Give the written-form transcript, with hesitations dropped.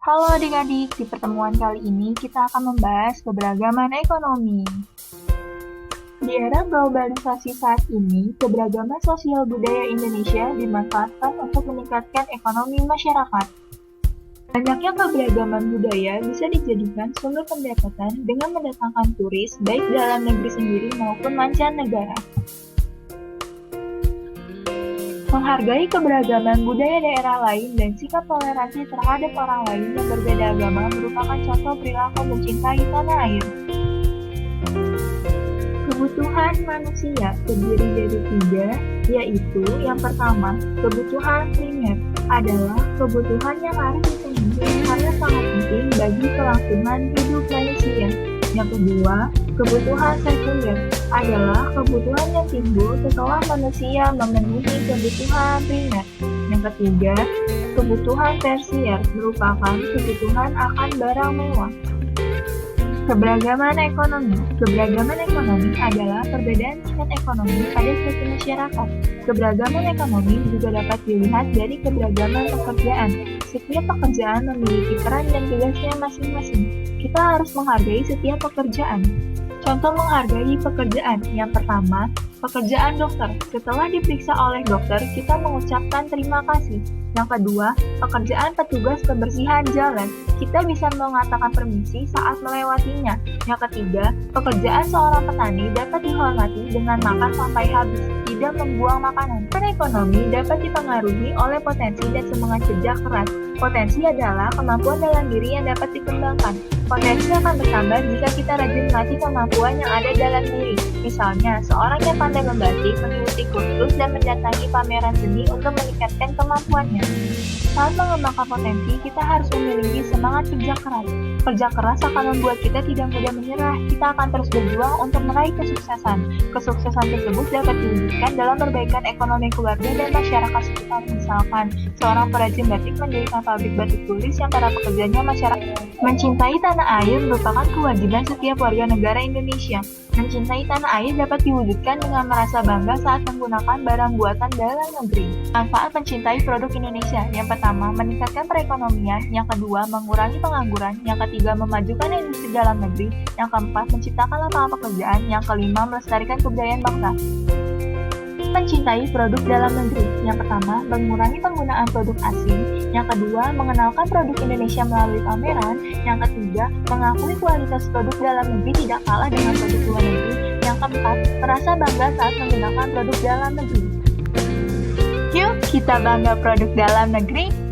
Halo adik-adik, di pertemuan kali ini kita akan membahas keberagaman ekonomi. Di era globalisasi saat ini, keberagaman sosial budaya Indonesia dimanfaatkan untuk meningkatkan ekonomi masyarakat. Banyaknya keberagaman budaya bisa dijadikan sumber pendapatan dengan mendatangkan turis baik dalam negeri sendiri maupun mancanegara. Menghargai keberagaman budaya daerah lain dan sikap toleransi terhadap orang lain yang berbeda agama merupakan contoh perilaku mencintai tanah air. Kebutuhan manusia terdiri dari 3, yaitu yang pertama, kebutuhan primer adalah kebutuhan yang harus dipenuhi karena sangat penting bagi kelangsungan hidup manusia. Yang kedua, kebutuhan sekunder adalah kebutuhan yang timbul setelah manusia memenuhi kebutuhan primer. Yang ketiga, kebutuhan tersier merupakan kebutuhan akan barang mewah. Keberagaman ekonomi. Keberagaman ekonomi adalah perbedaan tingkat ekonomi pada suatu masyarakat. Keberagaman ekonomi juga dapat dilihat dari keberagaman pekerjaan. Setiap pekerjaan memiliki peran dan tugasnya masing-masing. Kita harus menghargai setiap pekerjaan. Contoh menghargai pekerjaan. Yang pertama, pekerjaan dokter. Setelah diperiksa oleh dokter, kita mengucapkan terima kasih. Yang kedua, pekerjaan petugas kebersihan jalan. Kita bisa mengatakan permisi saat melewatinya. Yang ketiga, pekerjaan seorang petani dapat dihormati dengan makan sampai habis, tidak membuang makanan. Ekonomi dapat dipengaruhi oleh potensi dan semangat kerja keras. Potensi adalah kemampuan dalam diri yang dapat dikembangkan. Potensi akan bertambah jika kita rajin melatih kemampuan yang ada dalam diri. Misalnya, seorang yang pandai membatik, mengikuti kursus, dan mendatangi pameran seni untuk meningkatkan kemampuannya. Saat mengembangkan potensi, kita harus memiliki semangat kerja keras. Kerja keras akan membuat kita tidak mudah menyerah. Kita akan terus berjuang untuk meraih kesuksesan. Kesuksesan tersebut dapat diwujudkan dalam perbaikan ekonomi keluarga dan masyarakat sekitar. Misalkan, seorang perajin batik mendirikan pabrik batik tulis yang para pekerjanya masyarakat. Mencintai tanah air merupakan kewajiban setiap warga negara Indonesia. Mencintai tanah air dapat diwujudkan dengan merasa bangga saat menggunakan barang buatan dalam negeri. Manfaat mencintai produk Indonesia. Yang pertama, meningkatkan perekonomian. Yang kedua, mengurangi pengangguran. Yang ketiga, memajukan industri dalam negeri. Yang keempat, menciptakan lapangan pekerjaan. Yang kelima, melestarikan kebudayaan bangsa. Mencintai produk dalam negeri. Yang pertama, mengurangi penggunaan produk asing. Yang kedua, mengenalkan produk Indonesia melalui pameran. Yang ketiga, mengakui kualitas produk dalam negeri tidak kalah dengan produk luar negeri. Yang keempat, merasa bangga saat menggunakan produk dalam negeri. Yuk, kita bangga produk dalam negeri.